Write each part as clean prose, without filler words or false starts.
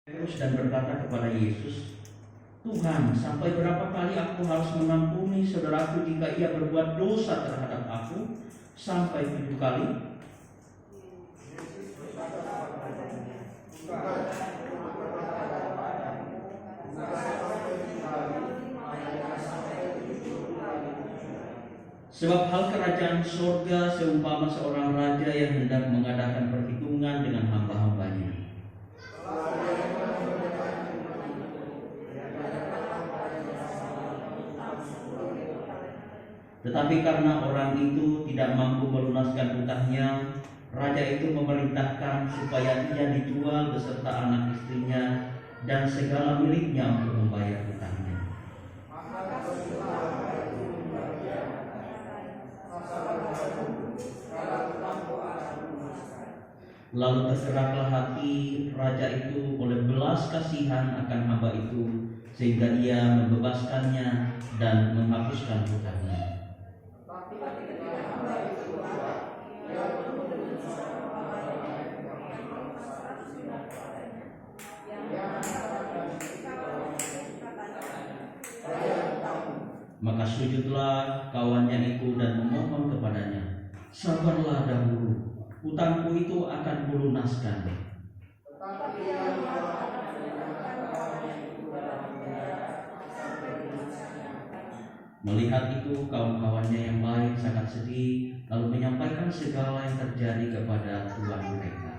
Terus dan berkata kepada Yesus, Tuhan, sampai berapa kali aku harus mengampuni saudaraku jika ia berbuat dosa terhadap aku? Sampai 7 kali? Sebab hal kerajaan surga seumpama seorang raja yang hendak mengadakan perhitungan dengan hamba-hambanya. Tetapi karena orang itu tidak mampu melunaskan hutangnya, raja itu memerintahkan supaya ia dijual beserta anak istrinya dan segala miliknya untuk membayar hutangnya. Lalu tergeraklah hati raja itu oleh belas kasihan akan hamba itu, sehingga ia membebaskannya dan menghapuskan hutangnya. Maka sujudlah kawannya itu dan memohon kepadanya, sabarlah dahulu, hutangku itu akan kulunaskan. Melihat itu kawan-kawannya yang lain sangat sedih, lalu menyampaikan segala yang terjadi kepada tuan mereka.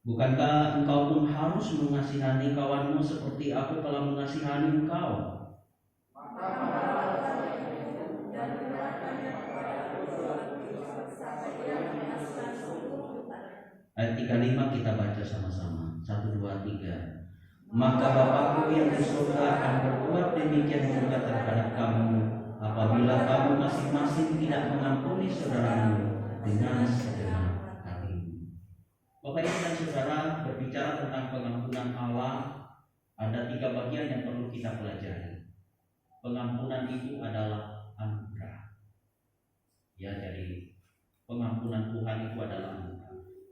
Bukankah engkau pun harus mengasihani kawanmu seperti aku telah mengasihani engkau? Ayat 35 kita baca sama-sama. 1, 2, 3. Maka Bapakku yang di surga akan berbuat demikian juga terhadap kamu, apabila kamu masing-masing tidak mengampuni saudaramu dengan segenap hatimu. Bapak Ibu dan Saudara, berbicara tentang pengampunan Allah, ada 3 bagian yang perlu kita pelajari. Pengampunan itu adalah anugerah. Ya, jadi pengampunan Tuhan itu adalah anugerah.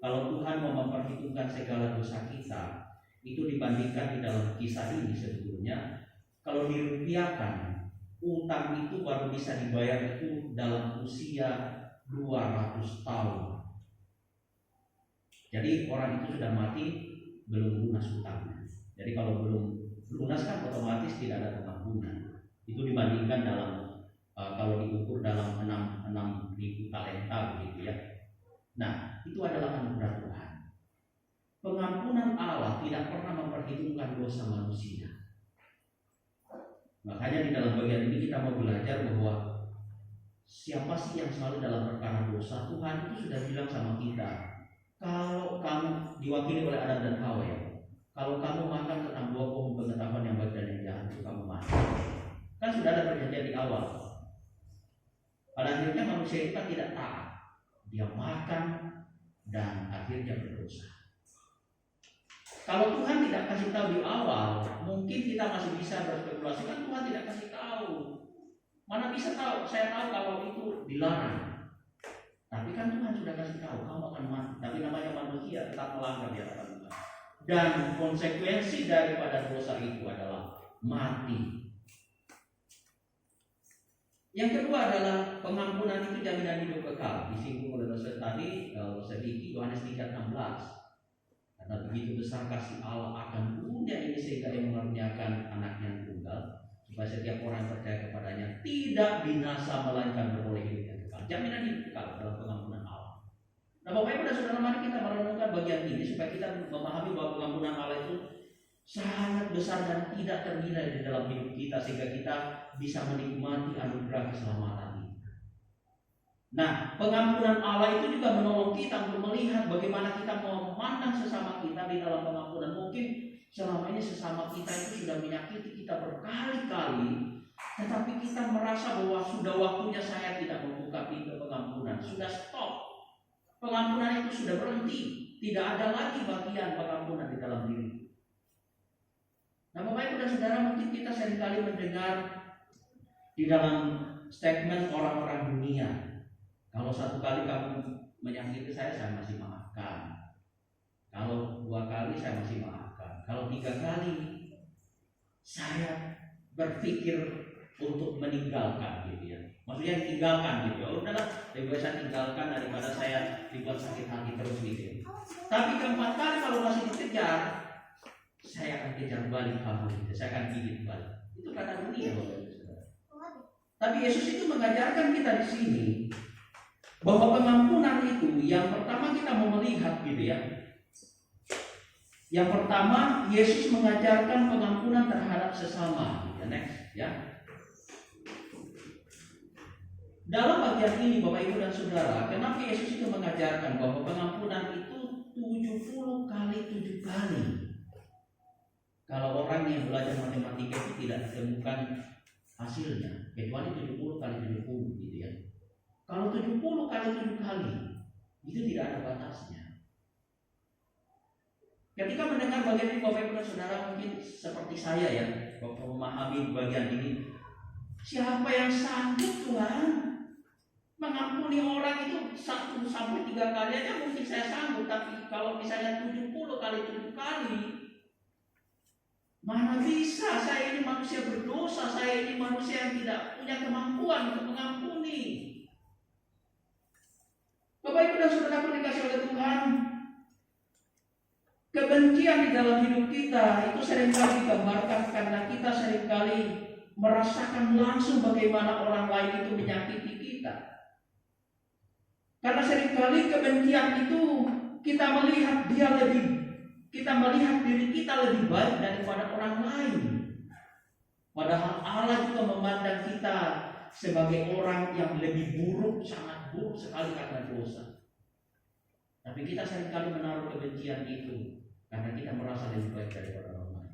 Kalau Tuhan mau memperhitungkan segala dosa kita, itu dibandingkan di dalam kisah ini sebetulnya, kalau dirupiahkan, utang itu baru bisa dibayar itu dalam usia 200 tahun. Jadi orang itu sudah mati belum lunas hutangnya. Jadi kalau belum lunas kan otomatis tidak ada pengampunan. Itu dibandingkan dalam kalau diukur dalam 6.000 talenta begitu ya. Nah, itu adalah anugerah Tuhan. Pengampunan Allah tidak pernah memperhitungkan dosa manusia. Makanya di dalam bagian ini kita mau belajar bahwa siapa sih yang selalu dalam perkara dosa? Tuhan itu sudah bilang sama kita, kalau kamu diwakili oleh Adam dan Hawa ya, kalau kamu makan tentang buah pohon pengetahuan yang baik dan yang jahat itu kamu mati. Kan sudah ada perjanjian di awal. Pada akhirnya manusia itu kan tidak taat. Dia makan dan akhirnya berdosa. Kalau Tuhan tidak kasih tahu di awal, mungkin kita masih bisa berspekulasi, kan Tuhan tidak kasih tahu. Mana bisa tahu? Saya tahu kalau itu dilarang. Tapi kan Tuhan sudah kasih tahu, kamu akan mati. Tapi namanya manusia tetap melanggar di hadapan Tuhan. Dan konsekuensi daripada dosa itu adalah mati. Yang kedua adalah pengampunan itu jaminan hidup kekal. Disinggung oleh dosen tadi, sedikit Yohanes 3:16. Karena begitu besar kasih Allah akan dunia ini sehingga Dia mengaruniakan Anaknya yang tunggal, supaya setiap orang yang percaya kepadanya tidak binasa melainkan beroleh hidup yang kekal. Jaminan hidup kekal dalam pengampunan Allah. Nah, Bapak Ibu dan Saudara, mari kita merenungkan bagian ini supaya kita memahami bahwa pengampunan Allah itu sangat besar dan tidak ternilai di dalam hidup kita, sehingga kita bisa menikmati anugerah keselamatan ini. Nah, pengampunan Allah itu juga menolong kita untuk melihat bagaimana kita memandang sesama kita di dalam pengampunan. Mungkin selama ini sesama kita itu sudah menyakiti kita berkali-kali, tetapi kita merasa bahwa sudah waktunya saya tidak membuka pintu pengampunan, sudah stop. Pengampunan itu sudah berhenti, tidak ada lagi bagian pengampunan di dalam diri. Nah, Bapak Ibu dan Saudara, mungkin kita seringkali mendengar di dalam statement orang-orang dunia, kalau satu kali kamu menyakiti saya masih maafkan. Kalau 2 kali saya masih maafkan. Kalau 3 kali saya berpikir untuk meninggalkan gitu ya. Maksudnya ditinggalkan gitu ya. Udahlah, lebih baik saya tinggalkan daripada saya dibuat sakit hati terus gitu ya. Tapi keempat kali kalau masih dikejar, saya akan kejar balik kamu gitu. Saya akan gigit balik. Itu kata dunia, Bapak Ibu Saudara. Tapi Yesus itu mengajarkan kita di sini bahwa pengampunan itu yang pertama kita mau melihat gitu ya. Yang pertama, Yesus mengajarkan pengampunan terhadap sesama. Next, ya. Dalam bagian ini, Bapak Ibu dan Saudara, kenapa Yesus itu mengajarkan bahwa pengampunan itu 70 kali 7 kali? Kalau orang yang belajar matematika itu tidak ditemukan hasilnya, kecuali 70 kali 70 gitu ya. Kalau 70 kali 7 kali, itu tidak ada batasnya. Ketika mendengar bagian ini, Bapak Ibu dan Saudara, mungkin seperti saya ya, waktu memahami bagian ini, siapa yang sanggup Tuhan mengampuni orang itu 1 sampai 3 kali aja mungkin saya sanggup, tapi kalau misalnya 70 kali 7 kali, mana bisa? Saya ini manusia berdosa, saya ini manusia yang tidak punya kemampuan untuk mengampuni. Bapak Ibu dan Saudara yang dikasihi oleh Tuhan, kebencian di dalam hidup kita itu seringkali digambarkan karena kita seringkali merasakan langsung bagaimana orang lain itu menyakiti kita. Karena seringkali kebencian itu kita melihat diri kita lebih baik daripada orang lain. Padahal Allah juga memandang kita sebagai orang yang lebih buruk, sangat buruk sekali karena dosa. Tapi kita seringkali menaruh kebencian itu karena kita merasa lebih baik daripada orang lain.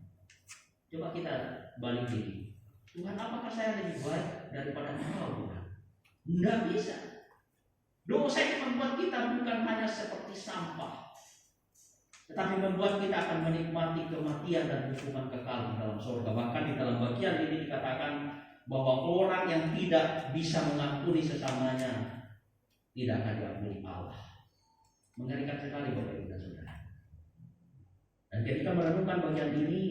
Coba kita balik ini. Tuhan, apakah saya lebih baik daripada Engkau, Tuhan? Tidak bisa. Dosa itu membuat kita bukan hanya seperti sampah, tetapi membuat kita akan menikmati kematian dan hukuman kekal di dalam surga. Bahkan di dalam bagian ini dikatakan bahwa orang yang tidak bisa mengampuni sesamanya tidak akan diampuni Allah. Mengerikan sekali Bapak Ibu dan Saudara. Dan ketika merenungkan bagian ini,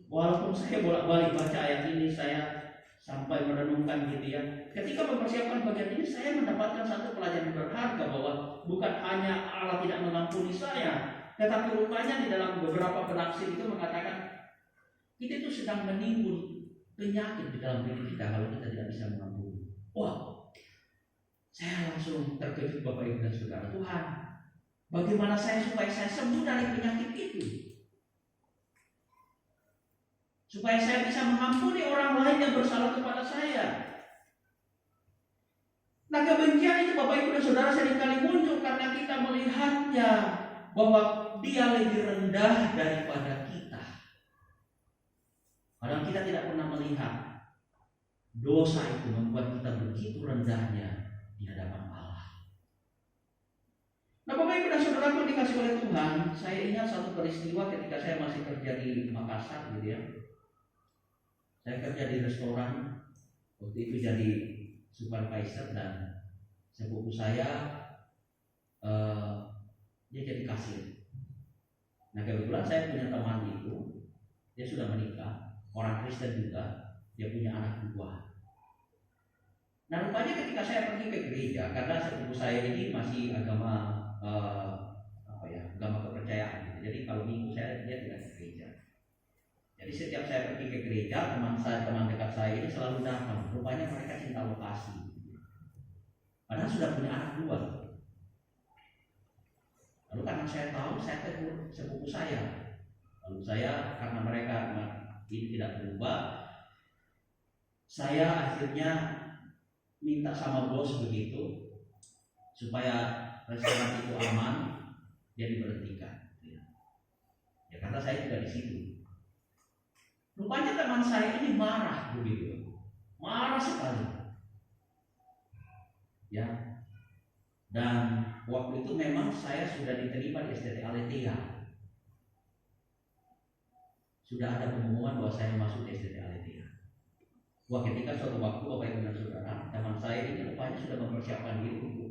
walaupun saya bolak-balik baca ayat ini, saya sampai merenungkan gitu ya. Ketika mempersiapkan bagian ini, saya mendapatkan satu pelajaran berharga bahwa bukan hanya Allah tidak mengampuni saya, tetapi rupanya di dalam beberapa penafsir itu mengatakan kita itu sedang menimbun penyakit di dalam diri kita kalau kita tidak bisa mengampuni. Wah, saya langsung terkejut Bapak Ibu dan Saudara. Tuhan, bagaimana supaya saya sembuh dari penyakit itu? Supaya saya bisa mengampuni orang lain yang bersalah kepada saya. Nah, kebencian itu Bapak Ibu dan Saudara seringkali muncul karena kita melihatnya bahwa dia lebih rendah daripada kita. Padahal kita tidak pernah melihat dosa itu membuat kita begitu rendahnya di hadapan Allah. Nah, Bapak Ibu dan Saudara yang dikasih oleh Tuhan, saya ingat satu peristiwa ketika saya masih kerja di Makassar gitu ya. Saya kerja di restoran, waktu itu jadi supervisor dan sepupu saya dia jadi kasir. Nah, kebetulan saya punya teman itu, dia sudah menikah, orang Kristen juga, dia punya anak 2. Nah, rupanya ketika saya pergi ke gereja, karena sepupu saya ini masih agama agama kepercayaan gitu. Jadi kalau minggu dia tidak ke gereja. Jadi setiap saya pergi ke gereja, teman dekat saya ini selalu datang. Rupanya mereka cinta lokasi. Padahal sudah punya anak 2. Lalu karena saya tahu, saya tegur sepupu saya. Lalu saya, karena mereka ini tidak berubah, saya akhirnya minta sama bos begitu supaya restoran itu aman, dia diberhentikan. Ya karena saya juga di situ. Rupanya teman saya ini marah begitu, marah sekali. Ya, dan waktu itu memang saya sudah diterima di STT Aletheia. sudah ada pengumuman bahwa saya masuk SDT Aletheia. Wah, ketika suatu waktu Bapak Ibu dan Saudara, teman saya ini rupanya sudah mempersiapkan diri untuk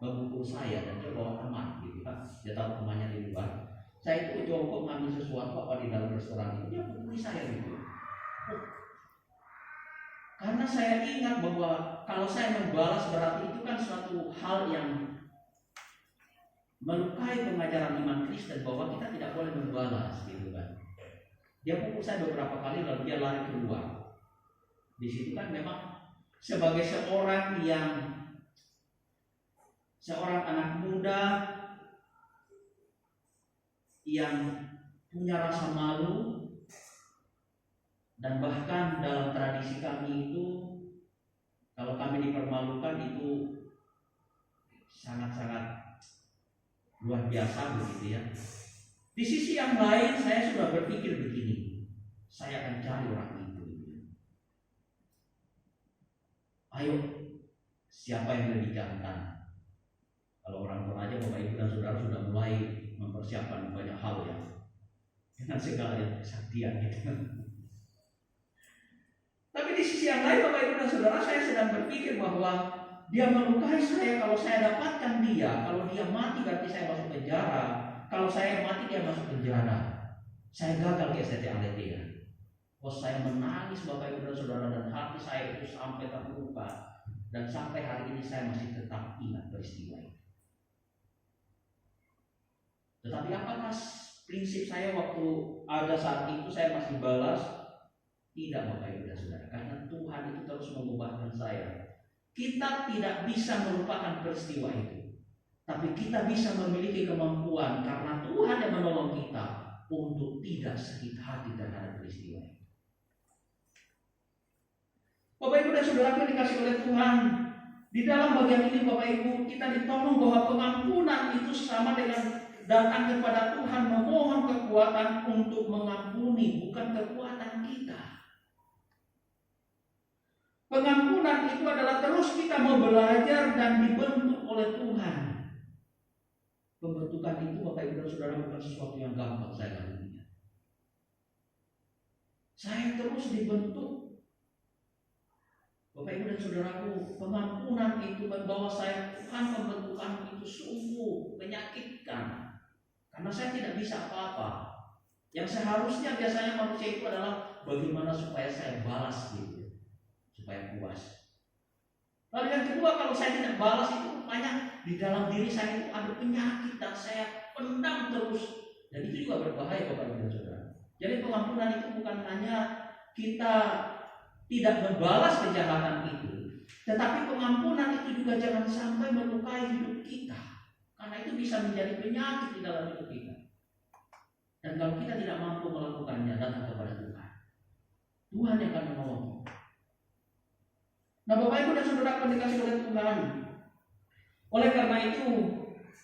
memukul saya dan dia bawa teman gitu kan. Dia tahu temannya di luar. Saya itu jongkok ngambil sesuatu apa di dalam restoran itu, dia pukuli saya gitu. Karena saya ingat bahwa kalau saya membalas berarti itu kan suatu hal yang melukai pengajaran iman Kristen bahwa kita tidak boleh membalas gitu kan. Dia pukul saya beberapa kali lalu dia lari keluar. Di situ kan memang sebagai seorang anak muda yang punya rasa malu, dan bahkan dalam tradisi kami itu kalau kami dipermalukan itu sangat-sangat luar biasa begitu ya. Di sisi yang lain saya sudah berpikir begini, saya akan cari orang itu. Ayo, siapa yang lebih jantan? Kalau orang Toraja, Bapak Ibu dan Saudara sudah mulai mempersiapkan banyak hal ya, dengan segala yang kesaktian gitu. Tapi di sisi yang lain Bapak Ibu dan Saudara, saya sedang berpikir bahwa dia melukai saya. Kalau saya dapatkan dia, kalau dia mati berarti saya masuk penjara. Kalau saya mati dia masuk penjara. Saya gagal di SDT Aletheia. Saya menangis Bapak Ibu dan Saudara, dan hati saya itu sampai terluka. Dan sampai hari ini saya masih tetap ingat peristiwa itu. Tetapi apakah prinsip saya waktu ada saat itu saya masih balas? Tidak Bapak Ibu dan Saudara, karena Tuhan itu terus mengubahkan saya. Kita tidak bisa melupakan peristiwa itu, tapi kita bisa memiliki kemampuan karena Tuhan yang menolong kita untuk tidak sakit hati terhadap peristiwa itu. Bapak Ibu dan Saudara yang dikasih oleh Tuhan, di dalam bagian ini Bapak Ibu kita ditolong bahwa pengampunan itu sama dengan datang kepada Tuhan memohon kekuatan untuk mengampuni, bukan kekuatan kita. Pengampunan itu adalah terus kita mau belajar dan dibentuk oleh Tuhan. Pembentukan itu Bapak Ibu dan Saudara bukan sesuatu yang gampang saya lakukan. Saya terus dibentuk. Bapak Ibu dan Saudaraku, pengampunan itu membawa saya, Tuhan, pembentukan itu sungguh menyakitkan. Karena saya tidak bisa apa-apa. Yang seharusnya biasanya manusia itu adalah bagaimana supaya saya balas gitu, supaya puas. Lalu yang kedua, kalau saya tidak balas itu rupanya di dalam diri saya itu ada penyakit dan saya pendam terus. Dan itu juga berbahaya Bapak Ibu dan Saudara. Jadi pengampunan itu bukan hanya kita tidak membalas kejahatan itu, tetapi pengampunan itu juga jangan sampai melukai hidup kita. Karena itu bisa menjadi penyakit di dalam hidup kita. Dan kalau kita tidak mampu melakukannya, datang kepada Tuhan. Tuhan yang akan menolong. Nah Bapak Ibu dan Saudara yang dikasih oleh Tuhan, oleh karena itu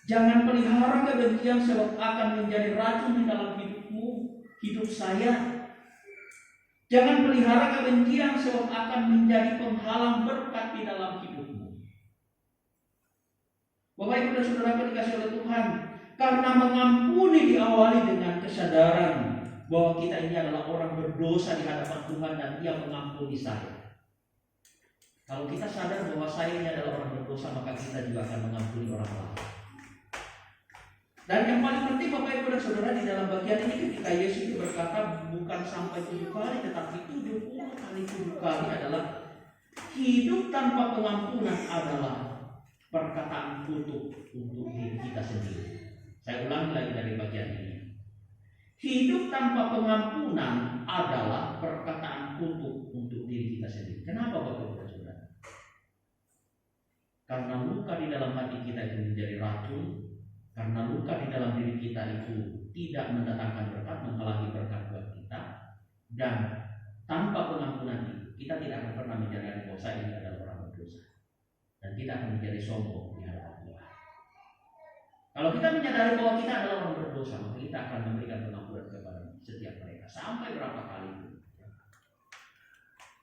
jangan pelihara kebencian sebab akan menjadi racun di dalam hidupmu, hidup saya. Jangan pelihara kebencian sebab akan menjadi penghalang berkat di dalam hidupmu. Bapak Ibu dan Saudara yang dikasih oleh Tuhan, karena mengampuni diawali dengan kesadaran bahwa kita ini adalah orang berdosa di hadapan Tuhan dan Dia mengampuni saya. Kalau kita sadar bahwa saya ini adalah orang berdosa, maka kita juga akan mengampuni orang lain. Dan yang paling penting Bapak Ibu dan Saudara, di dalam bagian ini ketika Yesus itu berkata bukan sampai 7 kali tetapi 70 kali 7 kali adalah hidup tanpa pengampunan adalah perkataan kutuk untuk diri kita sendiri. Saya ulangi lagi dari bagian ini. Hidup tanpa pengampunan adalah perkataan kutuk untuk diri kita sendiri. Kenapa Bapak Ibu dan Saudara? Karena luka di dalam hati kita itu menjadi racun. Karena luka di dalam diri kita itu tidak mendatangkan berkat, menghalangi berkat buat kita. Dan tanpa pengampunan itu kita tidak akan pernah menyadari bahwa saya ini adalah orang berdosa. Dan kita akan menjadi sombong di hadapan Tuhan. Kalau kita menyadari bahwa kita adalah orang berdosa, maka kita akan memberikan pengampunan kepada setiap mereka sampai berapa kali itu.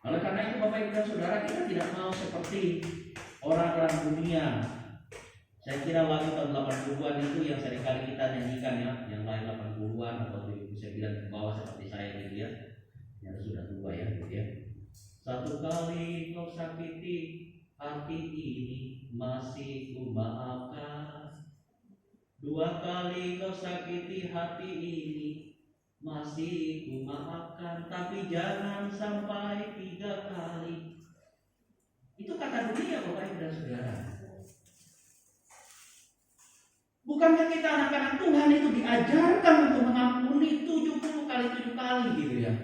Oleh karena itu Bapak Ibu dan Saudara, kita tidak mau seperti orang-orang dunia Saya kira lagu tahun 80-an itu yang seringkali kita nyanyikan ya, yang lain 80-an atau 79 ke bawah seperti saya gitu ya. Yang sudah tua ya gitu ya. Satu kali kau sakiti hati ini masih ku maafkan. Dua kali kau sakiti hati ini masih ku maafkan. Tapi jangan sampai 3 kali. Itu kata dunia Bapak Ibu dan Saudara. Bukankah kita anak-anak Tuhan itu diajarkan untuk mengampuni 70 kali 7 kali gitu ya.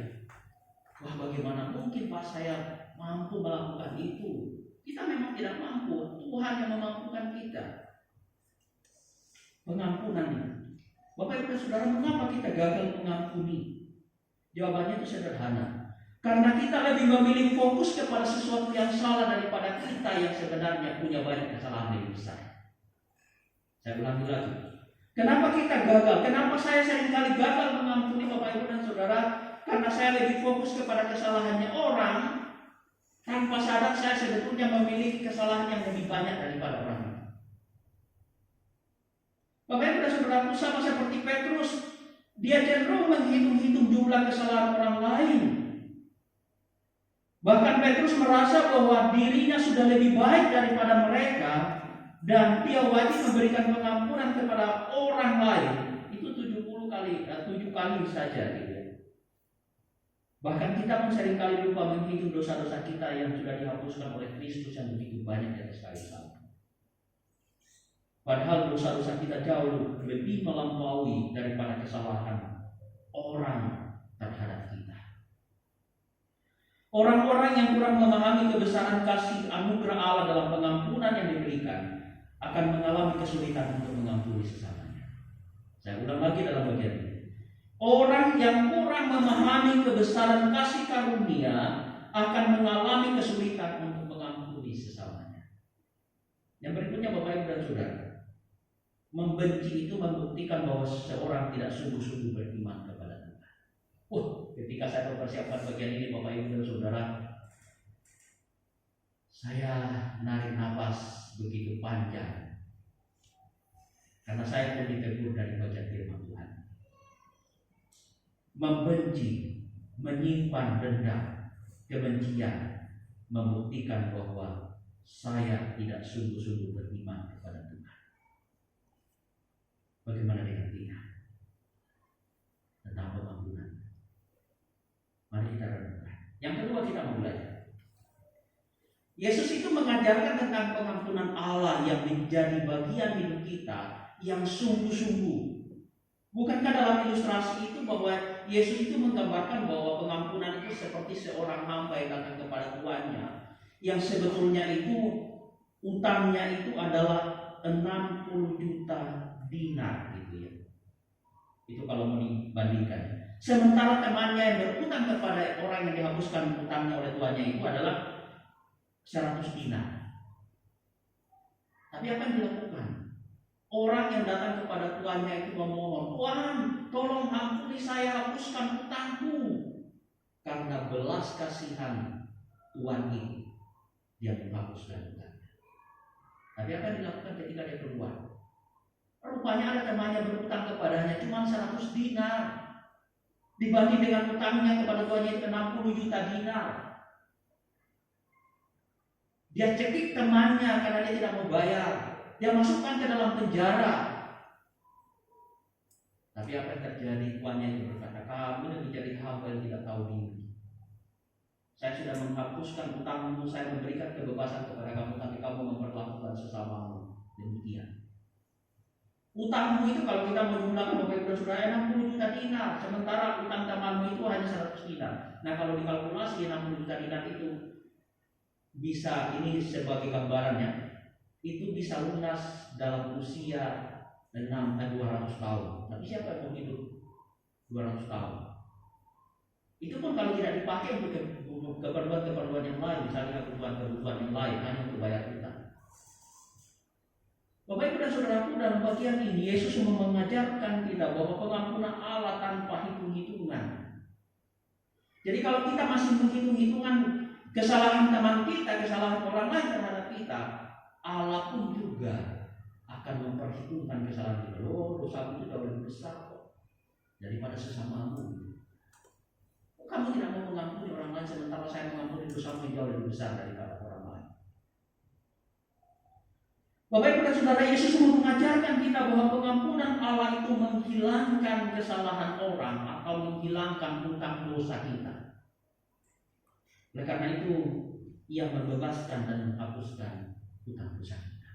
Wah, bagaimana mungkin Pak saya mampu melakukan itu? Kita memang tidak mampu. Tuhan yang memampukan kita. Pengampunan itu. Bapak Ibu dan Saudara, mengapa kita gagal mengampuni? Jawabannya itu sederhana. Karena kita lebih memilih fokus kepada sesuatu yang salah daripada kita yang sebenarnya punya banyak kesalahan yang besar. Saya ulangi lagi. Kenapa kita gagal? Kenapa saya seringkali gagal mengampuni Bapak Ibu dan Saudara? Karena saya lebih fokus kepada kesalahannya orang. Tanpa sadar saya sebetulnya memiliki kesalahan yang lebih banyak daripada orang. Bapak Ibu dan Saudaraku, sama seperti Petrus, dia cenderung menghitung-hitung jumlah kesalahan orang lain. Bahkan Petrus merasa bahwa dirinya sudah lebih baik daripada mereka. Dan dia wajib memberikan pengampunan kepada orang lain. Itu 7 kali saja gitu ya. Bahkan kita pun seringkali lupa menghitung dosa-dosa kita yang sudah dihapuskan oleh Kristus yang begitu banyak di atas kayu salib. Padahal dosa-dosa kita jauh lebih melampaui daripada kesalahan orang terhadap kita. Orang-orang yang kurang memahami kebesaran kasih anugerah Allah dalam pengampunan yang diberikan akan mengalami kesulitan untuk mengampuni sesamanya. Saya ulang lagi dalam bagian ini. Orang yang kurang memahami kebesaran kasih karunia akan mengalami kesulitan untuk mengampuni sesamanya. Yang berikutnya Bapak Ibu dan Saudara, membenci itu membuktikan bahwa seseorang tidak sungguh-sungguh beriman kepada Tuhan. Ketika saya mempersiapkan bagian ini Bapak Ibu dan Saudara, saya narik nafas begitu panjang karena saya pun ditegur dari bagian firman Tuhan. Membenci, menyimpan dendam, kebencian membuktikan bahwa saya tidak sungguh-sungguh beriman kepada Tuhan. Bagaimana dengan kita tentang pengampunan? Mari kita renungkan. Yang kedua, kita mau belajar. Yesus itu mengajarkan tentang pengampunan Allah yang menjadi bagian hidup kita yang sungguh-sungguh. Bukankah dalam ilustrasi itu bahwa Yesus itu menggambarkan bahwa pengampunan itu seperti seorang hamba yang datang kepada tuannya yang sebetulnya itu utangnya itu adalah 60 juta dinar gitu ya. Itu kalau mau dibandingkan. Sementara temannya yang berutang kepada orang yang dihapuskan utangnya oleh tuannya itu adalah 100 dinar. Tapi apa yang dilakukan? Orang yang datang kepada tuannya itu memohon, "Tuhan, tolong ampuni saya, hapuskan utangku." Karena belas kasihan tuan itu, dia menghapuskan utangnya. Tapi apa yang dilakukan ketika dia keluar? Rupanya ada temannya berutang kepadanya cuma 100 dinar. Dibanding dengan utangnya kepada tuannya itu 60 juta dinar. Dia cekik temannya karena dia tidak mau bayar. Dia masukkan ke dalam penjara. Tapi apa yang terjadi? Tuannya itu berkata, "Kamu menjadi hamba yang tidak tahu diri. Saya sudah menghapuskan utangmu, saya memberikan kebebasan kepada kamu, tapi kamu memperlakukan sesamamu demikian." Utangmu itu kalau kita menjumlahkan Bapak Ibu Saudara 60 juta dinar, sementara utang temanmu itu hanya 100 dinar. Nah, kalau dikalkulasi 60 juta dinar itu bisa, ini sebagai gambarannya, itu bisa lunas dalam usia 200 tahun. Tapi siapa yang mau hidup 200 tahun? Itu pun kalau tidak dipakai untuk keperluan-keperluan yang lain, misalnya kebutuhan-kebutuhan yang lain, hanya untuk bayar utang. Bapak Ibu dan Saudaraku, dalam bagian ini Yesus mengajarkan kita bahwa pengampunan Allah tanpa hitung-hitungan. Jadi kalau kita masih menghitung-hitungan kesalahan teman kita, kesalahan orang lain terhadap kita, Allah pun juga akan memperhitungkan kesalahan kita. Oh, dosa itu jauh lebih besar kok daripada sesamamu. Kamu tidak mau mengampuni orang lain, sementara saya mengampuni dosamu jauh lebih besar daripada orang lain. Bapak Ibu dan Saudara, Yesus mau mengajarkan kita bahwa pengampunan Allah itu menghilangkan kesalahan orang atau menghilangkan utang dosa kita. Oleh karena itu, Ia membebaskan dan menghapuskan utang dosa kita.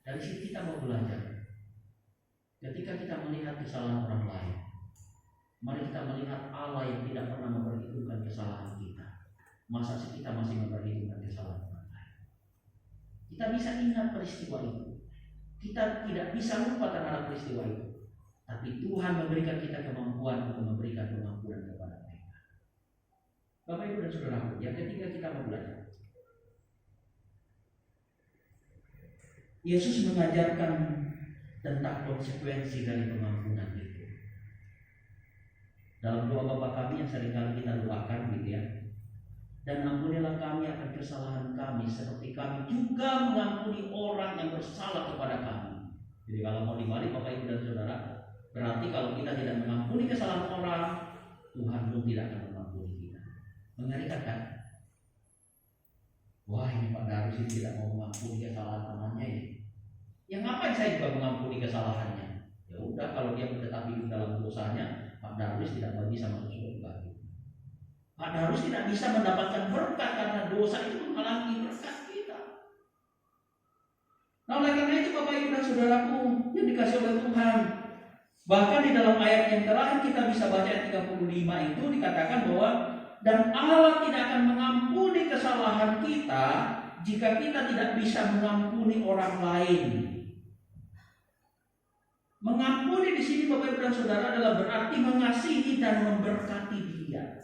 Dari sini kita mau belajar. Ketika kita melihat kesalahan orang lain, mari kita melihat Allah yang tidak pernah memperhitungkan kesalahan kita. Masa sih kita masih memperhitungkan kesalahan orang lain? Kita bisa ingat peristiwa itu. Kita tidak bisa lupa terhadap peristiwa itu. Tapi Tuhan memberikan kita kemampuan untuk memberikan pengampunan kepada mereka. Bapak Ibu dan Saudaraku, yang ketiga kita mau belajar. Yesus mengajarkan tentang konsekuensi dari pengampunan itu. Dalam doa Bapa kami yang seringkali kita doakan gitu ya. Dan ampunilah kami akan kesalahan kami seperti kami juga mengampuni orang yang bersalah kepada kami. Jadi kalau mau dibalik Bapak Ibu dan Saudara, berarti kalau kita tidak mengampuni kesalahan orang, Tuhan pun tidak akan mengampuni kita. Mengerikan kan? Wah, ini Pak Darus ini tidak mau mengampuni kesalahan temannya ini. Yang ngapain saya juga mengampuni kesalahannya? Ya udah, kalau dia tetap hidup dalam dosanya, Pak Darus tidak bisa masuk surga. Pak Darus tidak bisa mendapatkan berkat karena dosa itu menghalangi berkat kita. Nah, oleh karena itu Bapak Ibu dan Saudaraku yang dikasih oleh Tuhan, bahkan di dalam ayat yang terakhir kita bisa baca ayat 35 itu dikatakan bahwa dan Allah tidak akan mengampuni kesalahan kita jika kita tidak bisa mengampuni orang lain. Mengampuni di sini Bapak Ibu dan Saudara adalah berarti mengasihi dan memberkati dia.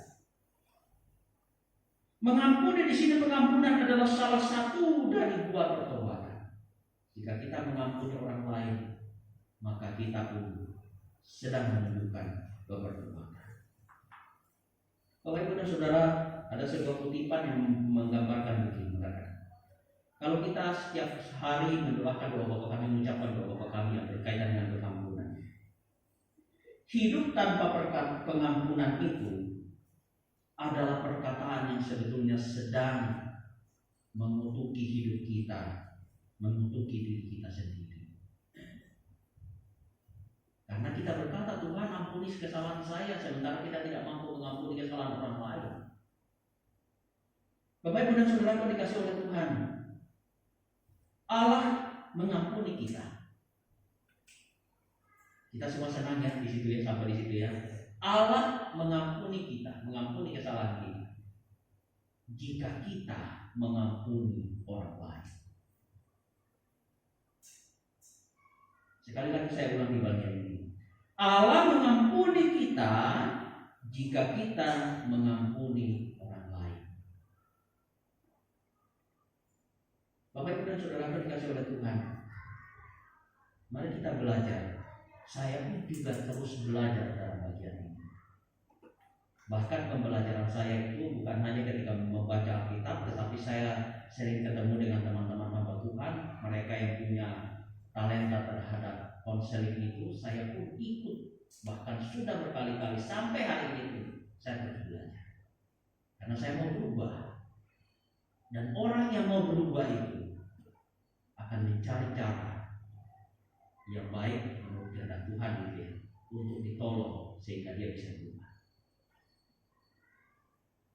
Mengampuni di sini pengampunan adalah salah satu dari buah pertobatan. Jika kita mengampuni orang lain, maka kita pun sedang menunjukkan pertobatan. Bapak Ibu dan Saudara, ada sebuah kutipan yang menggambarkan begini. Kalau kita setiap hari mendoakan doa Bapa kami, mengucapkan doa Bapa kami yang berkaitan dengan pengampunan, hidup tanpa pengampunan itu adalah perkataan yang sebetulnya sedang mengutuki hidup kita, mengutuki diri kita sendiri. Karena kita berkata, Tuhan ampuni kesalahan saya, sementara kita tidak mampu mengampuni kesalahan orang lain. Bapak Ibu dan Saudara yang dikasih oleh Tuhan, Allah mengampuni kita. Kita semua senang ya di situ ya, sampai di situ ya. Allah mengampuni kita, mengampuni kesalahan kita. Jika kita mengampuni orang lain. Sekali lagi saya ulang di bagian ini. Allah mengampuni kita jika kita mengampuni orang lain. Bapak Ibu dan Saudara dikasih oleh Tuhan, mari kita belajar. Saya pun juga terus belajar dalam bagian ini. Bahkan pembelajaran saya itu bukan hanya ketika membaca Alkitab, tetapi saya sering ketemu dengan teman-teman hamba Tuhan, mereka yang punya talenta terhadap konseling itu, saya pun ikut. Bahkan sudah berkali-kali sampai hari ini pun saya terus belajar. Karena saya mau berubah. Dan orang yang mau berubah itu akan mencari cara yang baik menurut kehendak Tuhan gitu ya, untuk ditolong sehingga dia bisa berubah.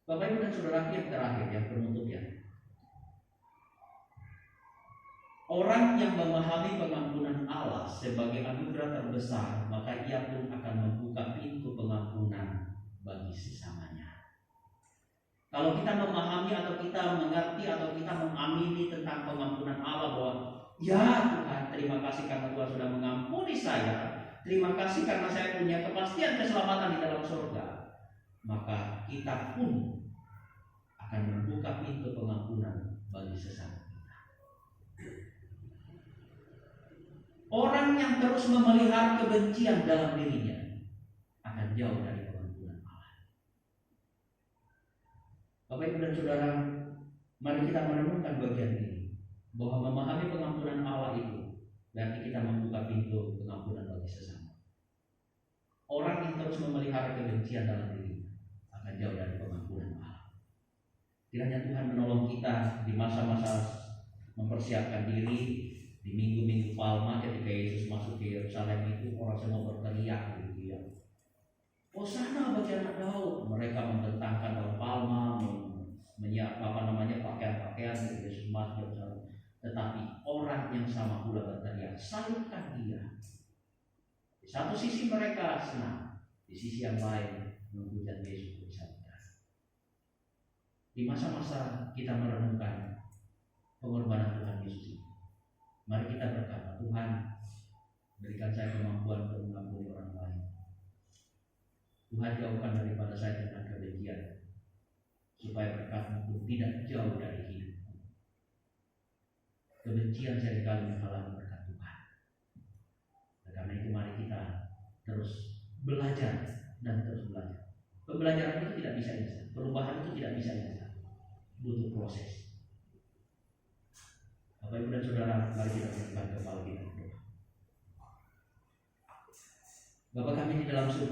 Bapak Ibu dan Saudara yang terakhir, yang penutup ya, orang yang memahami pengampunan Allah sebagai anugerah terbesar, maka ia pun akan membuka pintu pengampunan bagi sesamanya. Kalau kita memahami atau kita mengerti atau kita mengamini tentang pengampunan Allah bahwa ya Tuhan, terima kasih karena Tuhan sudah mengampuni saya. Terima kasih karena saya punya kepastian keselamatan di dalam surga. Maka kita pun akan membuka pintu pengampunan bagi sesama kita. Orang yang terus memelihara kebencian dalam dirinya akan jauh dari pengampunan Allah. Bapak Ibu dan Saudara, mari kita merenungkan bagian ini, bahwa memahami pengampunan Allah itu berarti kita membuka pintu pengampunan bagi sesama. Orang yang terus memelihara kebencian dalam dirinya akan jauh dari pengampunan Allah. Kiranya Tuhan menolong kita di masa-masa mempersiapkan diri di minggu-minggu Palma ketika Yesus masuk ke Yerusalem itu orang semua berteriak gitu ya. Hosana bagi anak Daud. Mereka membentangkan daun palma, pakaian-pakaian dari Yesus masuk ke Yerusalem. Tetapi orang yang sama pula berteriak, salibkan dia. Di satu sisi mereka senang, di sisi yang lain menghujat Yesus disalibkan. Di masa-masa kita merenungkan pengorbanan Tuhan Yesus ini, mari kita berkata, Tuhan berikan saya kemampuan untuk mengampuni orang lain. Tuhan jauhkan daripada saya tentang kebencian, supaya berkat-Mu pun tidak jauh dari hidup. Kebencian seringkali menghalangi berkat Tuhan. Dan karena itu mari kita terus belajar dan terus belajar. Pembelajaran itu tidak bisa instan, perubahan itu tidak bisa instan, butuh proses. Bapak Ibu dan Saudara, mari kita tundukkan kepala kita. Bapak kami di dalam surga,